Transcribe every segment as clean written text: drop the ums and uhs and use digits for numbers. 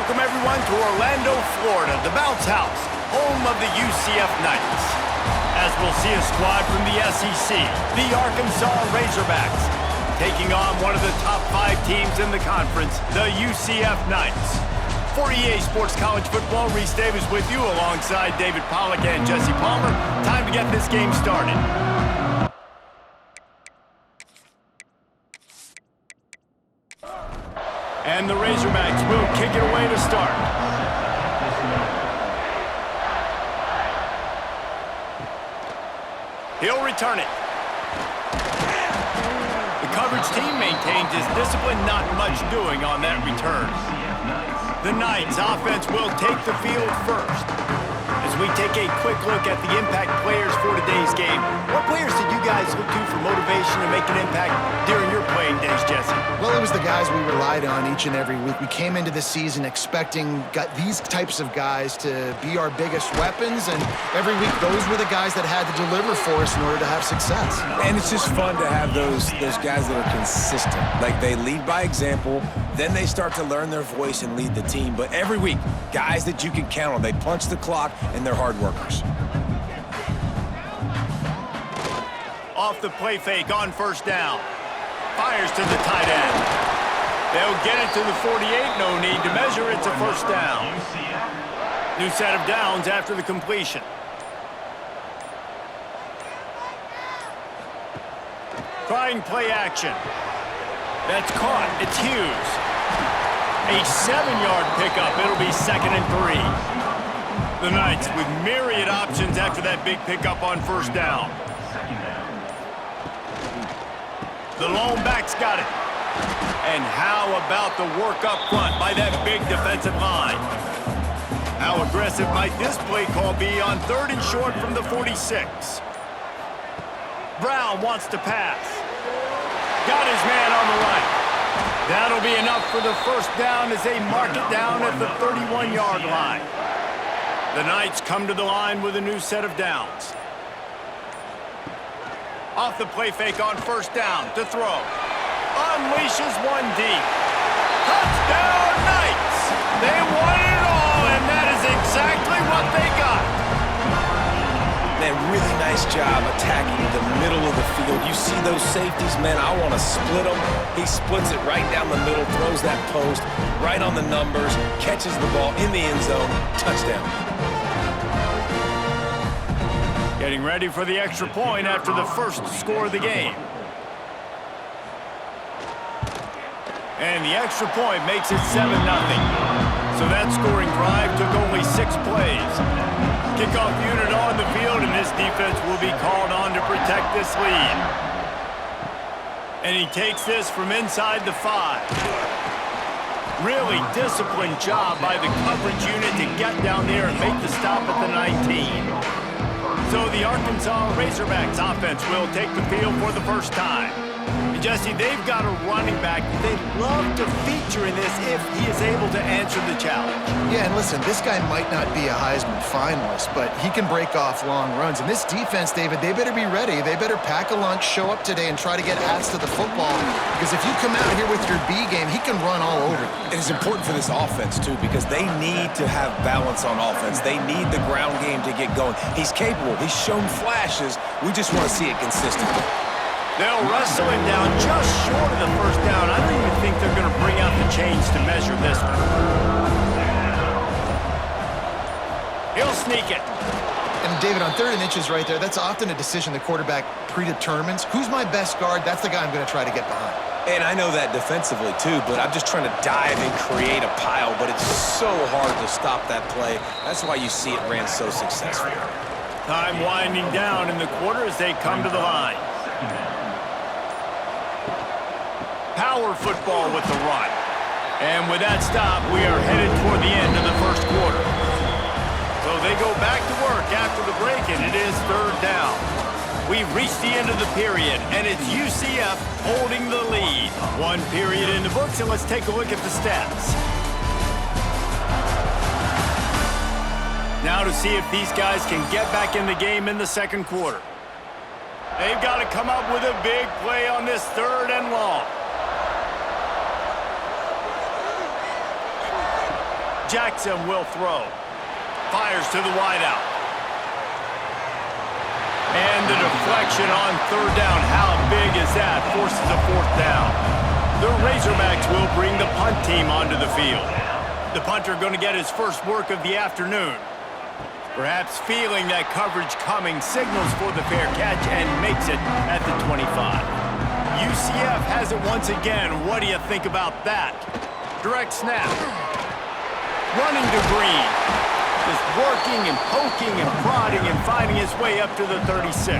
welcome everyone to Orlando, Florida, the bounce house, home of the UCF Knights. As we'll see a squad from the SEC, the Arkansas Razorbacks, taking on one of the top 5 teams in the conference, the UCF Knights. For EA Sports College Football, Reese Davis with you alongside David Pollack and Jesse Palmer. Time to get this game started. And the Razorbacks will kick it away to start. He'll return it. The coverage team maintains his discipline, not much doing on that return. The Knights offense will take the field first. As we take a quick look at the impact players for today's game, what players did you guys look to for motivation to make an impact during your playing days, Jesse? Well, it was the guys we relied on each and every week. We came into the season expecting these types of guys to be our biggest weapons, and every week those were the guys that had to deliver for us in order to have success. And it's just fun to have those guys that are consistent. Like, they lead by example, then they start to learn their voice and lead the team. But every week, guys that you can count on, they punch the clock, and they're hard workers. Off the play fake on first down. Fires to the tight end. They'll get it to the 48. No need to measure. It's a first down. New set of downs after the completion. Trying play action. That's caught. It's Hughes. A 7-yard pickup. It'll be 2nd and 3. The Knights with myriad options after that big pickup on first down. The lone back's got it. And how about the work up front by that big defensive line? How aggressive might this play call be on 3rd and short from the 46? Brown wants to pass. Got his man on the right. That'll be enough for the first down as they mark it down at the 31-yard line. The Knights come to the line with a new set of downs. Off the play fake on first down to throw. Unleashes one deep. Touchdown Knights! They won it all, and that is exactly what they got. Man, really nice job attacking the middle of the field. You see those safeties, man, I want to split them. He splits it right down the middle, throws that post, right on the numbers, catches the ball in the end zone, touchdown. Getting ready for the extra point after the first score of the game. And the extra point makes it 7-0. So that scoring drive took only 6 plays. Kickoff unit on the field, and this defense will be called on to protect this lead. And he takes this from inside the 5. Really disciplined job by the coverage unit to get down there and make the stop at the 19. So the Arkansas Razorbacks offense will take the field for the first time. And Jesse, they've got a running back they'd love to feature in this if he is able to answer the challenge. Yeah, and listen, this guy might not be a Heisman finalist, but he can break off long runs. And this defense, David, they better be ready. They better pack a lunch, show up today, and try to get hats to the football. Because if you come out here with your B game, he can run all over you. And it's important for this offense, too, because they need to have balance on offense. They need the ground game to get going. He's capable. He's shown flashes. We just want to see it consistently. They'll wrestle him down just short of the first down. I don't even think they're going to bring out the chains to measure this one. He'll sneak it. And David, on 3rd and inches right there, that's often a decision the quarterback predetermines. Who's my best guard? That's the guy I'm going to try to get behind. And I know that defensively, too, but I'm just trying to dive and create a pile, but it's so hard to stop that play. That's why you see it ran so successfully. Time winding down in the quarter as they come to the line. Power football with the run. And with that stop, we are headed toward the end of the first quarter. So they go back to work after the break, and it is 3rd down. We've reached the end of the period, and it's UCF holding the lead. 1 period in the books, and let's take a look at the stats. Now to see if these guys can get back in the game in the second quarter. They've got to come up with a big play on this 3rd and long. Jackson will throw. Fires to the wideout. And the deflection on third down. How big is that? Forces a fourth down. The Razorbacks will bring the punt team onto the field. The punter going to get his first work of the afternoon. Perhaps feeling that coverage coming, signals for the fair catch and makes it at the 25. UCF has it once again. What do you think about that? Direct snap. Running to Green. Just working and poking and prodding and finding his way up to the 36.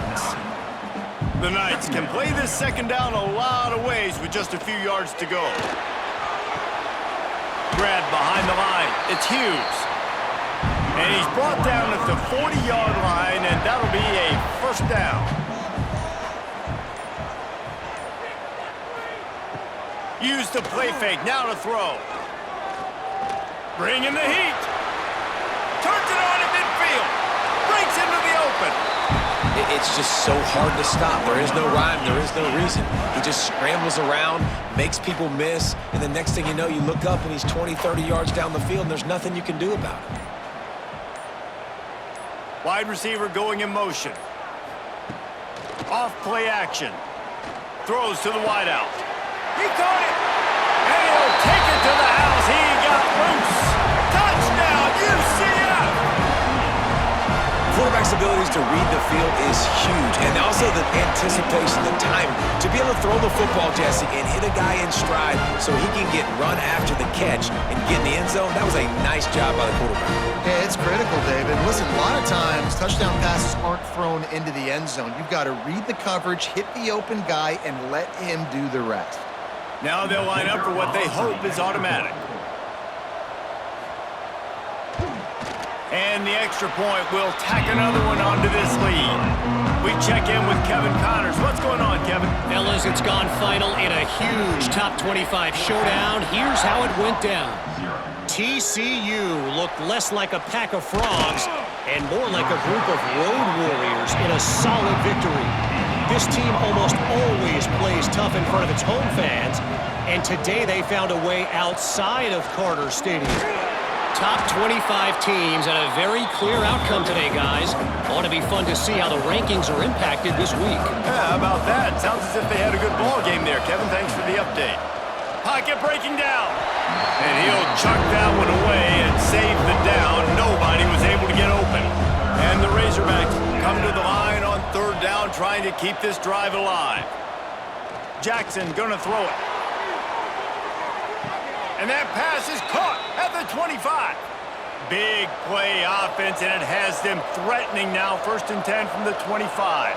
The Knights can play this second down a lot of ways with just a few yards to go. Grab behind the line. It's Hughes. And he's brought down at the 40-yard line, and that'll be a first down. Use the play fake. Now to throw. Bring in the heat. Turns it on in midfield. Breaks into the open. It's just so hard to stop. There is no rhyme. There is no reason. He just scrambles around, makes people miss, and the next thing you know, you look up and he's 20, 30 yards down the field, and there's nothing you can do about it. Wide receiver going in motion. Off play action. Throws to the wideout. He caught it. And he'll take it to the house. He got loose. Touchdown, UCF! Quarterback's abilities to read the field is huge, and also the anticipation, the time to be able to throw the football, Jesse, and hit a guy in stride so he can get run after the catch and get in the end zone. That was a nice job by the quarterback. Yeah, it's critical, David. Listen, a lot of times touchdown passes aren't thrown into the end zone. You've got to read the coverage, hit the open guy, and let him do the rest. Now they'll line up for what they hope is automatic. And the extra point will tack another one onto this lead. We check in with Kevin Connors. What's going on, Kevin? Fellas, it's gone final in a huge top 25 showdown. Here's how it went down. TCU looked less like a pack of frogs and more like a group of road warriors in a solid victory. This team almost always plays tough in front of its home fans, and today they found a way outside of Carter Stadium. Top 25 teams and a very clear outcome today, guys. Ought to be fun to see how the rankings are impacted this week. Yeah, how about that? Sounds as if they had a good ball game there, Kevin. Thanks for the update. Pocket breaking down. And he'll chuck that one away and save the down. Nobody was able to get open. And the Razorbacks come to the line on third down, trying to keep this drive alive. Jackson gonna throw it. And that pass is caught at the 25. Big play offense, and it has them threatening now. 1st and 10 from the 25.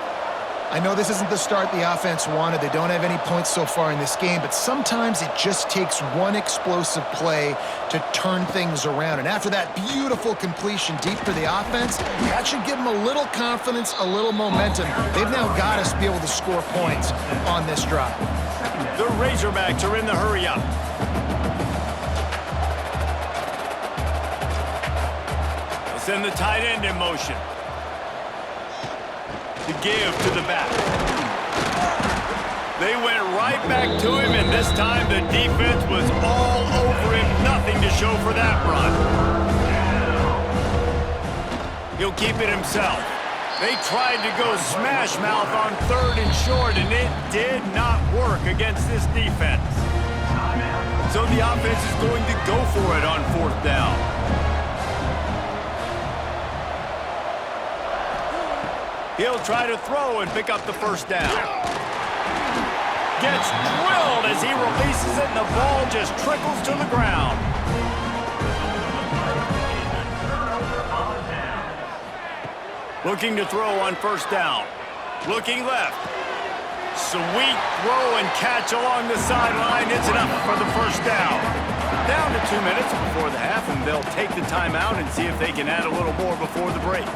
I know this isn't the start the offense wanted. They don't have any points so far in this game, but sometimes it just takes one explosive play to turn things around. And after that beautiful completion deep for the offense, that should give them a little confidence, a little momentum. They've now got us to be able to score points on this drive. The Razorbacks are in the hurry-up. Send the tight end in motion. To give to the back. They went right back to him, and this time the defense was all over him. Nothing to show for that run. He'll keep it himself. They tried to go smash mouth on 3rd and short, and it did not work against this defense. So the offense is going to go for it on 4th down. He'll try to throw and pick up the first down. Gets drilled as he releases it, and the ball just trickles to the ground. Looking to throw on 1st down. Looking left. Sweet throw and catch along the sideline. It's enough for the first down. Down to 2 minutes before the half, and they'll take the timeout and see if they can add a little more before the break.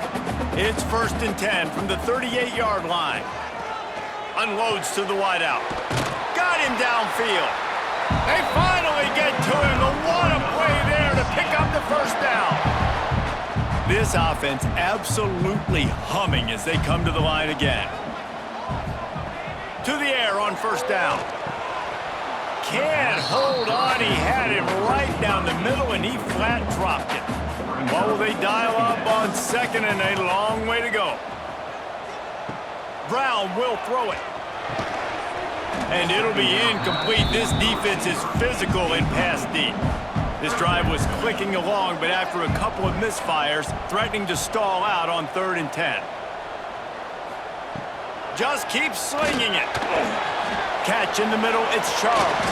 It's 1st and 10 from the 38-yard line. Unloads to the wideout. Got him downfield. They finally get to him. The what a play there to pick up the first down. This offense absolutely humming as they come to the line again. To the air on 1st down. can't hold on. He had it right down the middle, and he flat dropped it. What will they dial up on second, and a long way to go. Brown will throw it. And it'll be incomplete. This defense is physical and pass deep. This drive was clicking along, but after a couple of misfires, threatening to stall out on 3rd and 10. Just keep slinging it. Catch in the middle, it's Charles.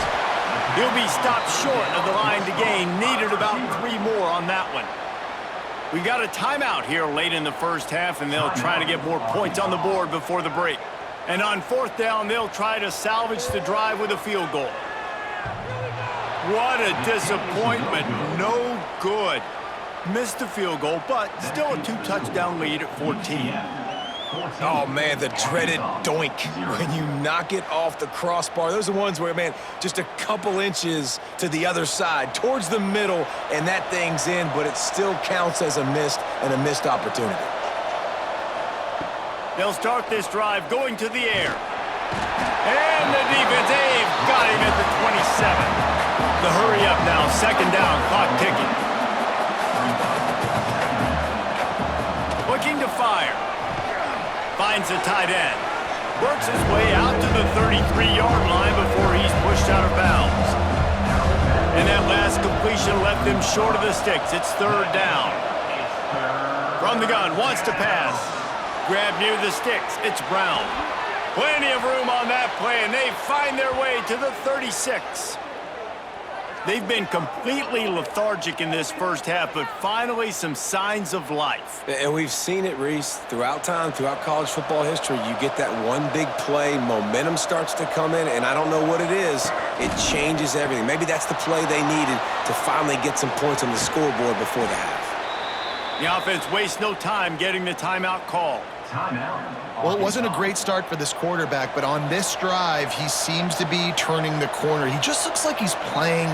He'll be stopped short of the line to gain. Needed about 3 more on that one. We got a timeout here late in the first half, and they'll try to get more points on the board before the break. And on 4th down, they'll try to salvage the drive with a field goal. What a disappointment. No good. Missed the field goal, but still a 2-touchdown lead at 14. Oh, man, the dreaded doink when you knock it off the crossbar. Those are the ones where, man, just a couple inches to the other side, towards the middle, and that thing's in, but it still counts as a missed opportunity. They'll start this drive going to the air. And the defense, they've got him at the 27. The hurry up now, 2nd down, clock ticking. Looking to fire. Finds the tight end. Works his way out to the 33-yard line before he's pushed out of bounds. And that last completion left them short of the sticks. It's 3rd down. From the gun, wants to pass. Grab near the sticks. It's Brown. Plenty of room on that play, and they find their way to the 36. They've been completely lethargic in this first half, but finally some signs of life. And we've seen it, Reese, throughout time, throughout college football history. You get that one big play, momentum starts to come in, and I don't know what it is. It changes everything. Maybe that's the play they needed to finally get some points on the scoreboard before the half. The offense wastes no time getting the timeout called. Well, it wasn't a great start for this quarterback, but on this drive, he seems to be turning the corner. He just looks like he's playing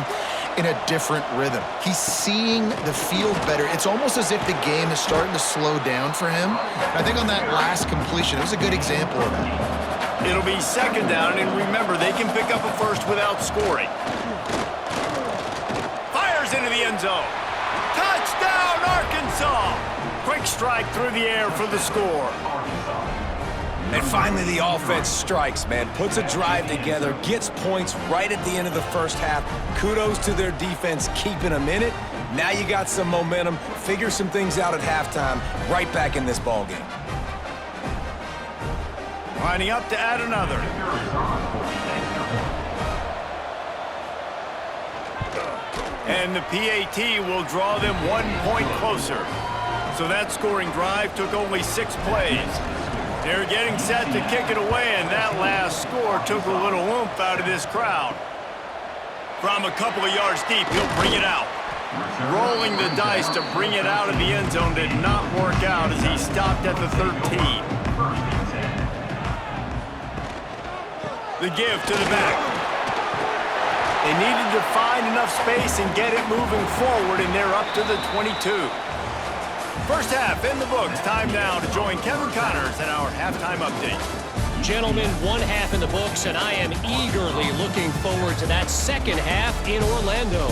in a different rhythm. He's seeing the field better. It's almost as if the game is starting to slow down for him. I think on that last completion, it was a good example of that. It'll be 2nd down, and remember, they can pick up a first without scoring. Fires into the end zone. Touchdown, Arkansas! Quick strike through the air for the score. And finally, the offense strikes, man. Puts a drive together, gets points right at the end of the first half. Kudos to their defense keeping them in it. Now you got some momentum. Figure some things out at halftime. Right back in this ballgame. Lining up to add another. And the PAT will draw them 1 point closer. So that scoring drive took only 6 plays. They're getting set to kick it away, and that last score took a little oomph out of this crowd. From a couple of yards deep, he'll bring it out. Rolling the dice to bring it out of the end zone did not work out as he stopped at the 13. The give to the back. They needed to find enough space and get it moving forward, and they're up to the 22. First half in the books. Time now to join Kevin Connors in our halftime update. Gentlemen, 1 half in the books, and I am eagerly looking forward to that second half in Orlando.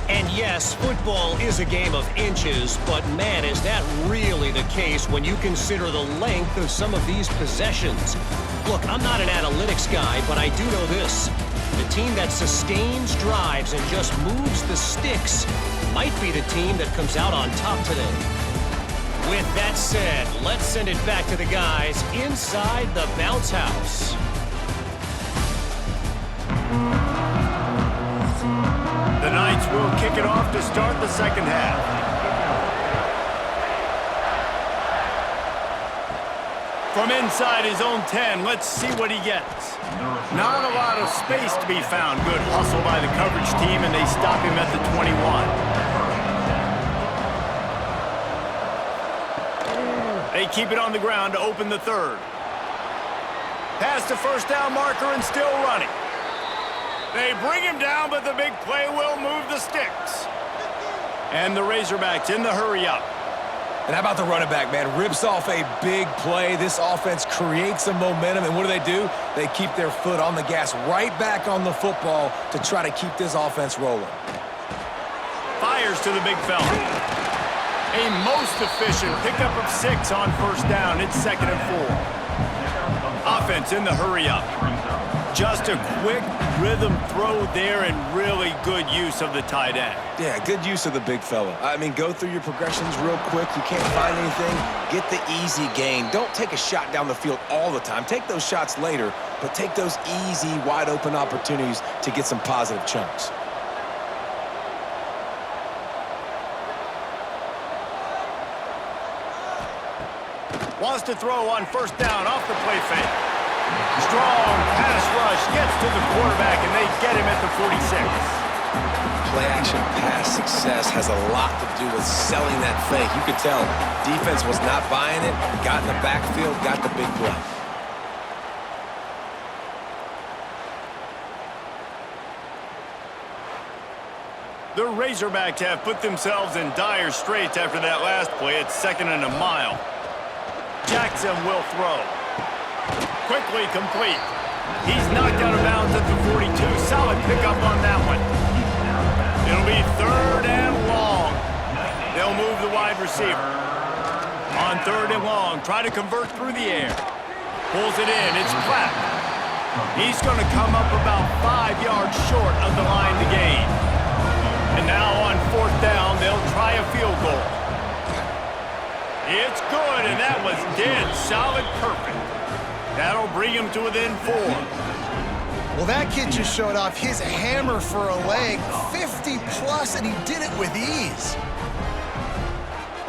And yes, football is a game of inches, but man, is that really the case when you consider the length of some of these possessions. Look, I'm not an analytics guy, but I do know this. The team that sustains drives and just moves the sticks might be the team that comes out on top today. With that said, let's send it back to the guys inside the bounce house. The Knights will kick it off to start the second half. From inside his own 10, let's see what he gets. Not a lot of space to be found. Good hustle by the coverage team, and they stop him at the 21. They keep it on the ground to open the third. Past the first down marker and still running. They bring him down, but the big play will move the sticks. And the Razorbacks in the hurry up. And how about the running back, man? Rips off a big play. This offense creates some momentum, and what do? They keep their foot on the gas right back on the football to try to keep this offense rolling. Fires to the big fella. A most efficient pickup of 6 on first down. It's 2nd and 4. Offense in the hurry up. Just a quick rhythm throw there and really good use of the tight end. Yeah, good use of the big fella. I mean, go through your progressions real quick. You can't find anything. Get the easy gain. Don't take a shot down the field all the time. Take those shots later, but take those easy, wide-open opportunities to get some positive chunks. Wants to throw on first down off the play fake. Strong pass rush gets to the quarterback, and they get him at the 46. Play-action pass success has a lot to do with selling that fake. You could tell defense was not buying it, got in the backfield, got the big play. The Razorbacks have put themselves in dire straits after that last play. It's 2nd and a mile. Jackson will throw. Quickly complete. He's knocked out of bounds at the 42. Solid pickup on that one. It'll be 3rd and long. They'll move the wide receiver. On 3rd and long, try to convert through the air. Pulls it in. It's Platt. He's going to come up about 5 yards short of the line to gain. And now on 4th down, they'll try a field goal. It's good, and that was dead solid perfect. That'll bring him to within 4. Well, that kid just showed off his hammer for a leg, 50-plus, and he did it with ease.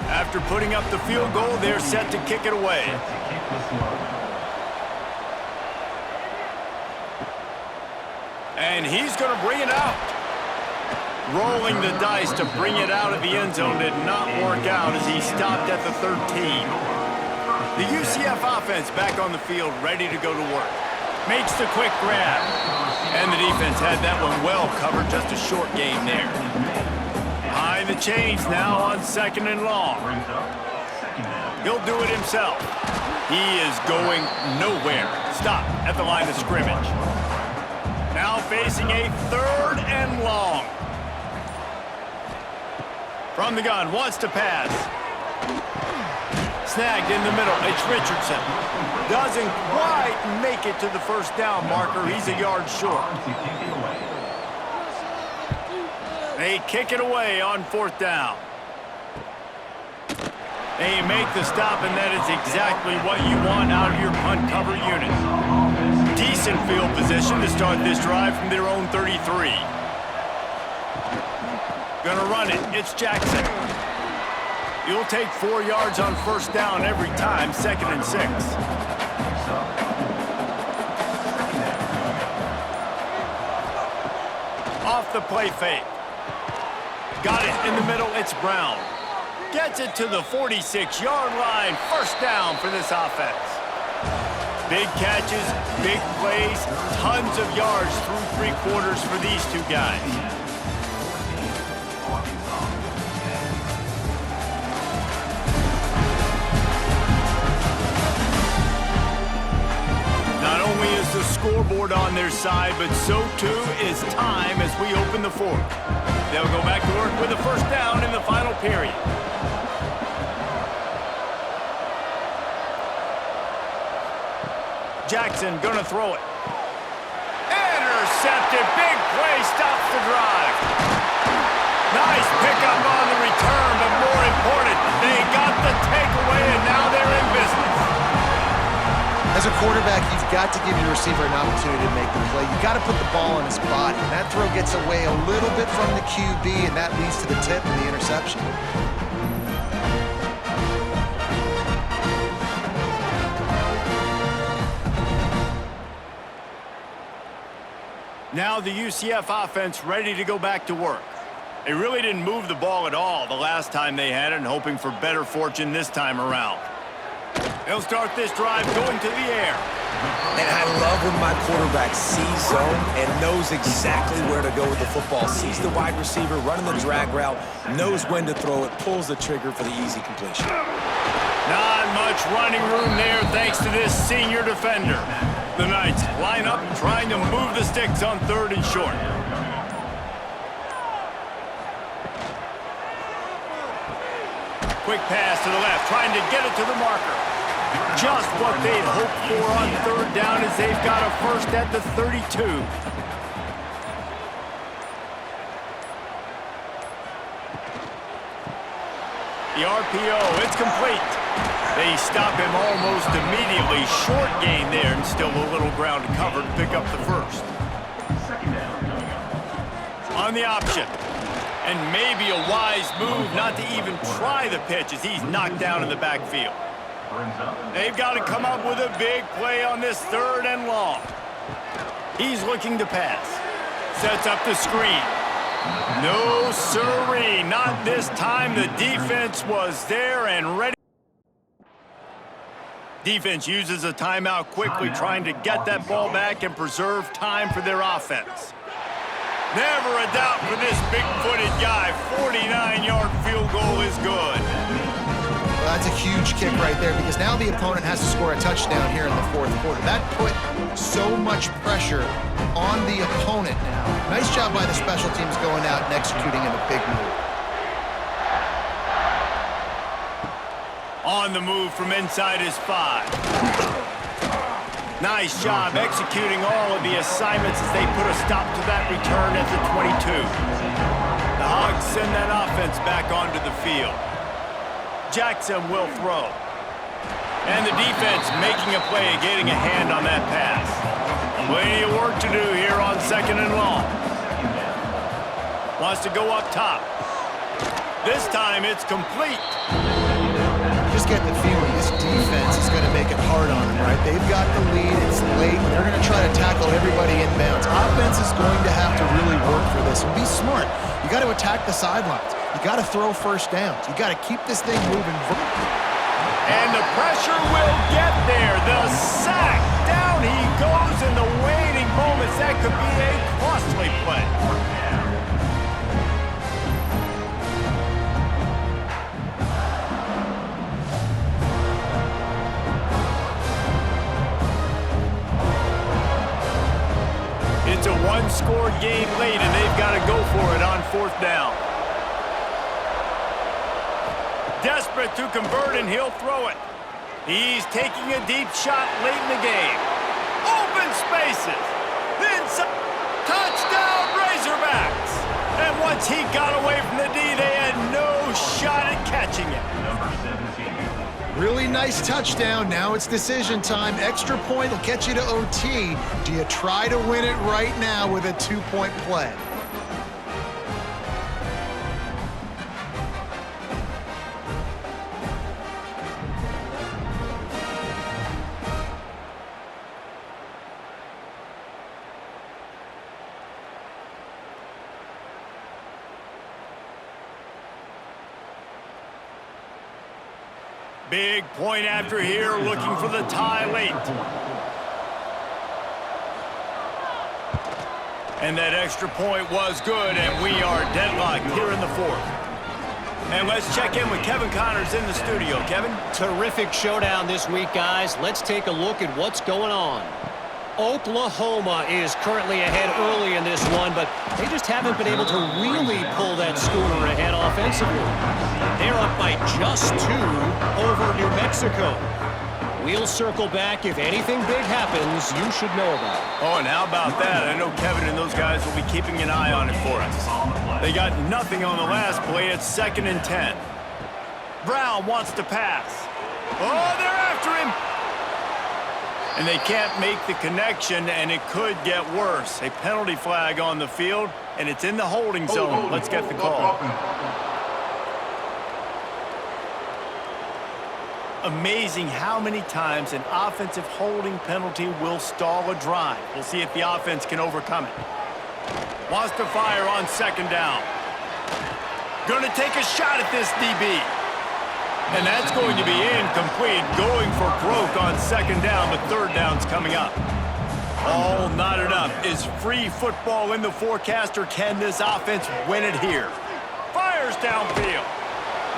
After putting up the field goal, they're set to kick it away. And he's going to bring it out. Rolling the dice to bring it out of the end zone did not work out as he stopped at the 13. The UCF offense back on the field, ready to go to work. Makes the quick grab. And the defense had that one well covered, just a short gain there. Behind the chains now on 2nd and long. He'll do it himself. He is going nowhere. Stop at the line of scrimmage. Now facing a 3rd and long. From the gun, wants to pass. Snagged in the middle, it's Richardson. Doesn't quite make it to the first down marker. He's a yard short. They kick it away on 4th down. They make the stop, and that is exactly what you want out of your punt cover unit. Decent field position to start this drive from their own 33. Gonna run it. It's Jackson. You'll take 4 yards on first down every time, 2nd and 6. Off the play fake. Got it in the middle. It's Brown. Gets it to the 46-yard line. First down for this offense. Big catches, big plays, tons of yards through 3 quarters for these two guys. Not only is the scoreboard on their side, but so too is time as we open the 4th. They'll go back to work with a first down in the final period. Jackson gonna throw it. Intercepted, big play, stops the drive. Nice pickup on the return, but more important, they got the takeaway and now they're in business. As a quarterback, you've got to give your receiver an opportunity to make the play. You've got to put the ball on his body. And that throw gets away a little bit from the QB, and that leads to the tip and the interception. Now the UCF offense ready to go back to work. They really didn't move the ball at all the last time they had it, and hoping for better fortune this time around. They'll start this drive going to the air. And I love when my quarterback sees zone and knows exactly where to go with the football. Sees the wide receiver running the drag route, knows when to throw it, pulls the trigger for the easy completion. Not much running room there thanks to this senior defender. The Knights line up trying to move the sticks on 3rd and short. Quick pass to the left, trying to get it to the marker. Just what they'd hoped for on 3rd down as they've got a first at the 32. The RPO, it's complete. They stop him almost immediately. Short gain there and still a little ground to cover to pick up the first. On the option. And maybe a wise move not to even try the pitch as he's knocked down in the backfield. They've got to come up with a big play on this 3rd and long. He's looking to pass. Sets up the screen. No siree, not this time. The defense was there and ready. Defense uses a timeout quickly, trying to get that ball back and preserve time for their offense. Never a doubt for this big-footed guy. 49-yard field goal is good. Well, that's a huge kick right there because now the opponent has to score a touchdown here in the 4th quarter. That put so much pressure on the opponent now. Nice job by the special teams going out and executing in a big move. On the move from inside his 5. Nice job executing all of the assignments as they put a stop to that return at the 22. The Hogs send that offense back onto the field. Jackson will throw. And the defense making a play, getting a hand on that pass. Plenty of work to do here on 2nd and long. Wants to go up top. This time it's complete. Just get the feeling this defense is going to make it hard on them, right? They've got the lead. It's late. They're going to try to tackle everybody inbounds. Offense is going to have to really work for this and be smart. You got to attack the sidelines. You got to throw first downs. You got to keep this thing moving. And the pressure will get there. The sack. Down he goes in the waiting moments. That could be a costly play. It's a one-score game late, and they've got to go for it on 4th down. Desperate to convert, and he'll throw it. He's taking a deep shot late in the game. Open spaces. Then touchdown, Razorbacks. And once he got away from the D, they had no shot at catching it. Really nice touchdown. Now it's decision time. Extra point will get you to OT. Do you try to win it right now with a 2-point play? Big point after here, looking for the tie late. And that extra point was good, and we are deadlocked here in the 4th. And let's check in with Kevin Connors in the studio. Kevin? Terrific showdown this week, guys. Let's take a look at what's going on. Oklahoma is currently ahead early in this one, but they just haven't been able to really pull that schooner ahead offensively. They're up by just 2 over New Mexico. We'll circle back. If anything big happens, you should know about it. Oh, and how about that? I know Kevin and those guys will be keeping an eye on it for us. They got nothing on the last play. It's 2nd and 10. Brown wants to pass. Oh, they're after him. And they can't make the connection, and it could get worse. A penalty flag on the field, and it's in the holding zone. Let's get the call. Amazing how many times an offensive holding penalty will stall a drive. We'll see if the offense can overcome it. Wants to fire on 2nd down. Gonna take a shot at this DB. And that's going to be incomplete, going for broke on second down, but third down's coming up. All knotted up. Is free football in the forecast, or can this offense win it here? Fires downfield.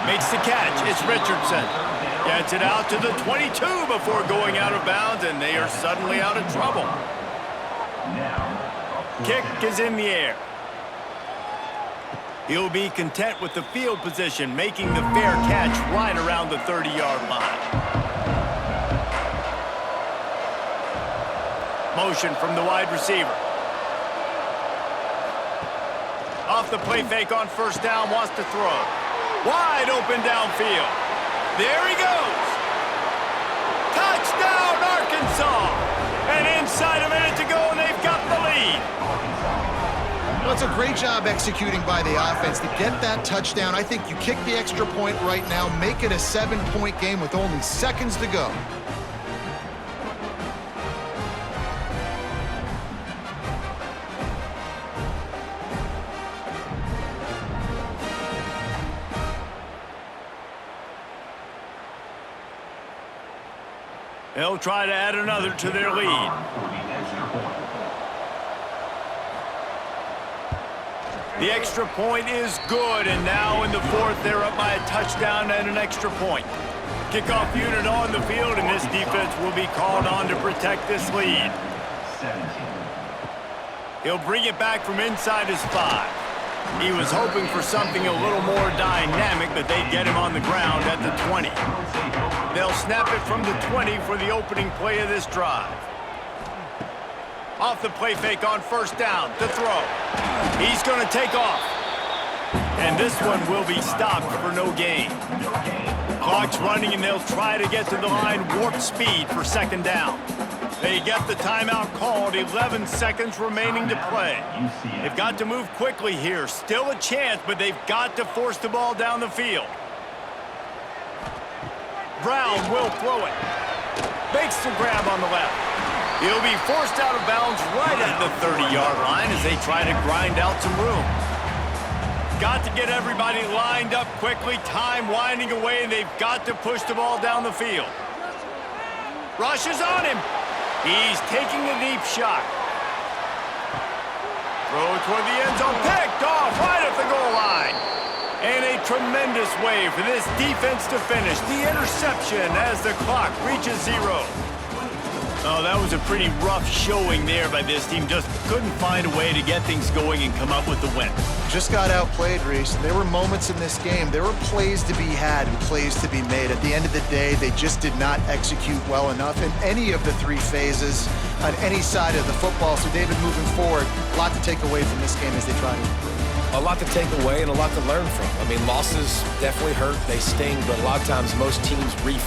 Makes the catch. It's Richardson. Gets it out to the 22 before going out of bounds, and they are suddenly out of trouble. Kick is in the air. He'll be content with the field position, making the fair catch right around the 30-yard line. Motion from the wide receiver. Off the play fake on first down, wants to throw. Wide open downfield. There he goes. Touchdown, Arkansas. And inside a minute to go, and they've got the lead. Well, it's a great job executing by the offense to get that touchdown. I think you kick the extra point right now, make it a 7-point game with only seconds to go. They'll try to add another to their lead. The extra point is good, and now in the fourth, they're up by a touchdown and an extra point. Kickoff unit on the field, and this defense will be called on to protect this lead. He'll bring it back from inside his 5. He was hoping for something a little more dynamic, but they get him on the ground at the 20. They'll snap it from the 20 for the opening play of this drive. Off the play fake on first down to throw. He's going to take off. And this one will be stopped for no gain. Clock's running, and they'll try to get to the line warp speed for second down. They get the timeout called, 11 seconds remaining to play. They've got to move quickly here. Still a chance, but they've got to force the ball down the field. Brown will throw it. Makes the grab on the left. He'll be forced out of bounds right at the 30-yard line as they try to grind out some room. Got to get everybody lined up quickly. Time winding away, and they've got to push the ball down the field. Rush is on him. He's taking a deep shot. Throw toward the end zone. Picked off right at the goal line. And a tremendous way for this defense to finish. The interception as the clock reaches 0. Oh, that was a pretty rough showing there by this team. Just couldn't find a way to get things going and come up with the win. Just got outplayed, Reese. There were moments in this game. There were plays to be had and plays to be made. At the end of the day, they just did not execute well enough in any of the 3 phases on any side of the football. So, David, moving forward, a lot to take away from this game as they try to improve. A lot to take away and a lot to learn from. I mean, losses definitely hurt. They sting, but a lot of times most teams refocus